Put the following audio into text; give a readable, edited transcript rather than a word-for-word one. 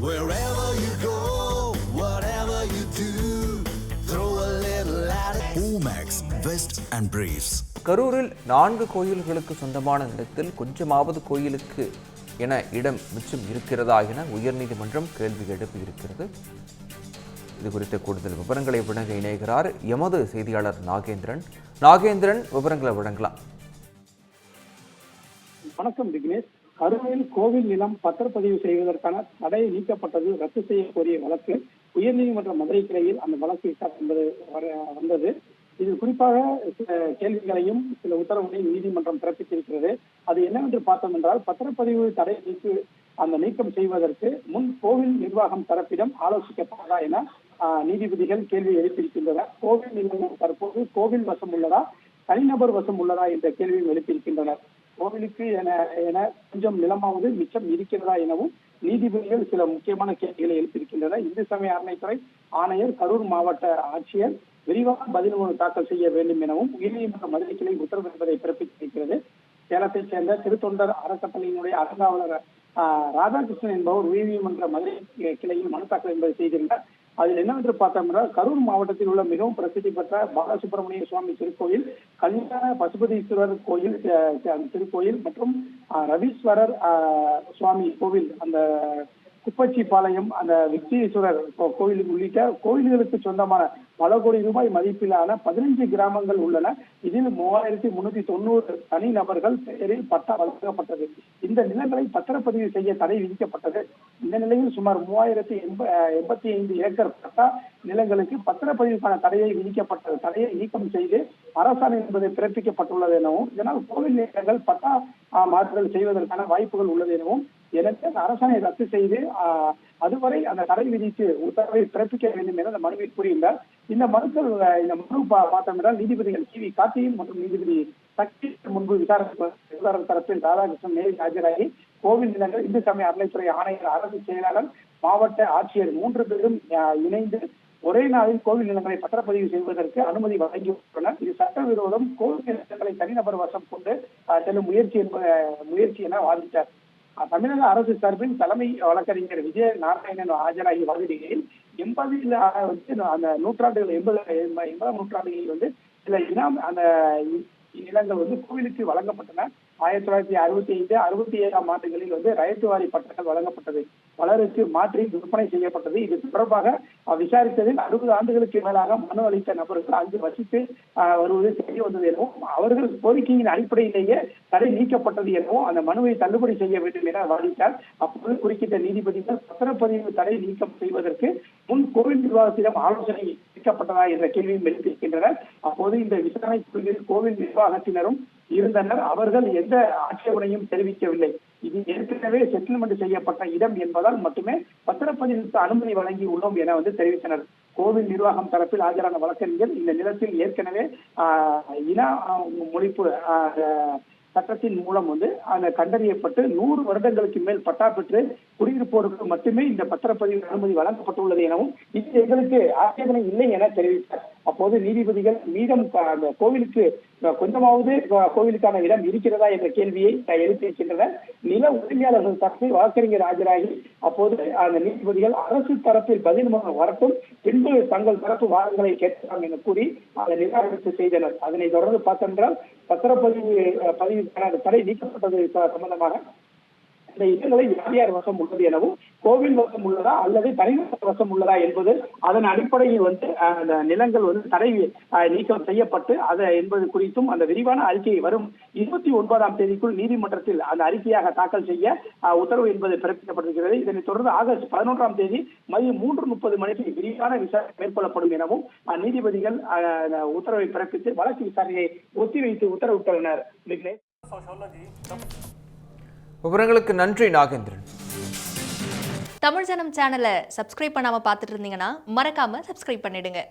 Wherever you go, whatever you do, throw a little at it. Omax, Vest and Briefs. கரூரில் 4 கோயில்களுக்கு சொந்தமான நிலத்தில் கொஞ்சமாவது கோயிலுக்கு என இடம் மிச்சம் இருக்கிறதா என உயர்நீதிமன்றம் கேள்வி எழுப்பியிருக்கிறது. இது குறித்த கூடுதல் விவரங்களை வழங்க இணைகிறார் எமது செய்தியாளர் நாகேந்திரன். விவரங்களை வழங்கலாம். வணக்கம் விக்னேஷ். கரூரில் கோவில் நிலம் பத்திரப்பதிவு செய்வதற்கான தடை நீக்கப்பட்டது ரத்து செய்ய கோரிய வழக்கு உயர்நீதிமன்ற மதுரை கிளையில் அந்த வழக்கு என்பது வந்தது. இதில் குறிப்பாக சில கேள்விகளையும் சில உத்தரவுகளையும் நீதிமன்றம் பிறப்பித்திருக்கிறது. அது என்னவென்று பார்த்தோம் என்றால், பத்திரப்பதிவு தடை அந்த நீக்கம் செய்வதற்கு முன் கோவில் நிர்வாகம் தரப்பிடம் ஆலோசிக்கப்பட்டதா என நீதிபதிகள் கேள்வி எழுப்பியிருக்கின்றனர். கோவில் நிர்வாகம் தற்போது கோவில் வசம் உள்ளதா, தனிநபர் வசம் உள்ளதா என்ற கேள்வியும் எழுப்பியிருக்கின்றனர். கோவிலுக்கு என கொஞ்சம் நிலமாவது மிச்சம் இருக்கிறதா எனவும் நீதிபதிகள் சில முக்கியமான கேள்விகளை எழுப்பியிருக்கின்றனர். இந்து சமய அறநிலைத்துறை ஆணையர், கரூர் மாவட்ட ஆட்சியர் விரிவான பதில் மனு தாக்கல் செய்ய வேண்டும் எனவும் உயர்நீதிமன்ற மதுரை கிளை உத்தரவு என்பதை பிறப்பித்திருக்கிறது. சேலத்தைச் சேர்ந்த திருத்தொண்டர் அறக்கட்டளையினுடைய அறங்காவலர் ராதாகிருஷ்ணன் என்பவர் உயர்நீதிமன்ற மதுரை கிளையில் மனு தாக்கல் என்பதை செய்திருந்தார். அதில் என்னவென்று பார்த்தோம் என்றால், கரூர் மாவட்டத்தில் உள்ள மிகவும் பிரசித்தி பெற்ற பாலசுப்பிரமணிய சுவாமி திருக்கோயில், கல்யாண பசுபதீஸ்வரர் கோயில் திருக்கோயில் மற்றும் ரவீஸ்வரர் சுவாமி கோவில், அந்த குப்பச்சிபாளையம், அந்த விக்னேஸ்வரர் கோவில் உள்ளிட்ட கோயில்களுக்கு சொந்தமான பல கோடி ரூபாய் மதிப்பிலான 15 கிராமங்கள் உள்ளன. இதில் 3390 தனி நபர்கள் பெயரில் பட்டா வழங்கப்பட்டது. இந்த நிலங்களை பத்திரப்பதிவு செய்ய தடை விதிக்கப்பட்டது. இந்த நிலையில் சுமார் 3085 ஏக்கர் பட்டா நிலங்களுக்கு பத்திரப்பதிவுக்கான தடையை நீக்கம் செய்து அரசாணை என்பது பிறப்பிக்கப்பட்டுள்ளது எனவும், இதனால் கோவில் நிலங்கள் பட்டா மாற்றுதல் செய்வதற்கான வாய்ப்புகள் உள்ளது எனவும், எனவே அந்த அரசாணை ரத்து செய்து அதுவரை அந்த தடை விதித்து உத்தரவை பிறப்பிக்க வேண்டும் என அந்த மனுவில் கூறியுள்ளார். இந்த மனு பார்த்தோம் என்றால், நீதிபதிகள் சி வி கார்த்திகேயன் மற்றும் நீதிபதி சக்தி முன்பு விசாரணை தரப்பில் ராதாகிருஷ்ணன் நேரில் ஆஜராகி கோவில் நிலங்கள், இந்து சமய அறநிலைத்துறை ஆணையர், அரசு செயலாளர், மாவட்ட ஆட்சியர் 3 பேரும் இணைந்து ஒரே நாளில் கோவில் நிலங்களை பத்திரப்பதிவு செய்வதற்கு அனுமதி வழங்கியுள்ளனர். இது சட்டவிரோதம், கோவில் நிலங்களை தனிநபர் வசம் கொண்டு செல்லும் முயற்சி என வாதிட்டார். தமிழக அரசு சார்பில் தலைமை வழக்கறிஞர் விஜய நாராயணன் ஆஜராகி வாதிடுகையில் 80ஆம் நூற்றாண்டுகளில் சில அந்த நிலங்கள் கோவிலுக்கு வழங்கப்பட்டன. 1965, 67ஆம் ஆண்டுகளில் ரயத்துவாரி பட்டங்கள் வழங்கப்பட்டது. பலருக்கு மாற்றி விற்பனை செய்யப்பட்டது. இது தொடர்பாக விசாரித்ததில் 60 ஆண்டுகளுக்கு மேலாக மனு அளித்த நபர்கள் அங்கு வசித்து வருவது தெரிய வந்தது எனவும், அவர்கள் கோரிக்கையின் அடிப்படையிலேயே தடை நீக்கப்பட்டது எனவும் அந்த மனுவை தள்ளுபடி செய்ய வேண்டும் என வாதிட்டார். அப்போது குறுக்கிட்ட நீதிபதிகள் பத்திரப்பதிவு தடை நீக்கம் செய்வதற்கு முன் கோவில் நிர்வாகத்திடம் ஆலோசனை அளிக்கப்பட்டதா என்ற கேள்வியும் எழுப்பியிருக்கின்றனர். அப்போது இந்த விசாரணை குழுவில் கோவில் நிர்வாகத்தினரும் இருந்தனர். அவர்கள் எந்த ஆட்சேபனையும் தெரிவிக்கவில்லை. இது ஏற்கனவே செட்டில்மெண்ட் செய்யப்பட்ட இடம் என்பதால் மட்டுமே பத்திரப்பதிவுக்கு அனுமதி வழங்கி உள்ளோம் என தெரிவித்தனர். கோவில் நிர்வாகம் தரப்பில் ஆஜரான வழக்கறிஞர், இந்த நிலத்தில் ஏற்கனவே இன மொழிப்பு சட்டத்தின் மூலம் கண்டறியப்பட்டு 100 வருடங்களுக்கு மேல் பட்டா பெற்று குடியிருப்போருக்கு மட்டுமே இந்த பத்திரப்பதிவு அனுமதி வழங்கப்பட்டுள்ளது எனவும், இது எங்களுக்கு ஆட்சேபனை இல்லை என தெரிவித்தார். அப்போது நீதிபதிகள் மீதம் அந்த கோவிலுக்கு கொஞ்சமாவது கோவிலுக்கான இடம் இருக்கிறதா என்ற கேள்வியை எழுப்பியிருக்கின்றனர். நில உரிமையாளர்கள் தரப்பில் வழக்கறிஞர் ஆஜராகி அப்போது அந்த நீதிபதிகள் அரசு தரப்பில் பதில் மனு வரட்டும், பின்பு தங்கள் தரப்பு வாதங்களை கேட்கலாம் என கூறி அதை நிராகரித்து செய்தனர். அதனை தொடர்ந்து பார்த்தென்றால், பதிவுக்கான தடை நீக்கப்பட்டது சம்பந்தமாக இந்த இடங்களை யார் யார் வசம் உள்ளது எனவும், கோவில் வசம் உள்ளதா அல்லது தனிநபர் வசம் உள்ளதா என்பது அதன் அடிப்படையில் அந்த நிலங்கள் தடை நீக்கம் செய்யப்பட்டு என்பது குறித்தும் அந்த விரிவான அறிக்கை வரும் 29ஆம் தேதிக்குள் நீதிமன்றத்தில் அந்த அறிக்கையாக தாக்கல் செய்ய உத்தரவு என்பது பிறப்பிக்கப்பட்டிருக்கிறது. இதனைத் தொடர்ந்து ஆகஸ்ட் 11ஆம் தேதி மதியம் 3:30 மணிக்கு விரிவான விசாரணை மேற்கொள்ளப்படும் எனவும் நீதிபதிகள் உத்தரவை பிறப்பித்து வழக்கு விசாரணையை ஒத்திவைத்து உத்தரவிட்டுள்ளனர். விவரங்களுக்கு நன்றி நாகேந்திரன். தமிழ் ஜனம் சேனலை சப்ஸ்கிரைப் பண்ணாம பார்த்துட்டு இருந்தீங்கன்னா மறக்காம சப்ஸ்கிரைப் பண்ணிடுங்க.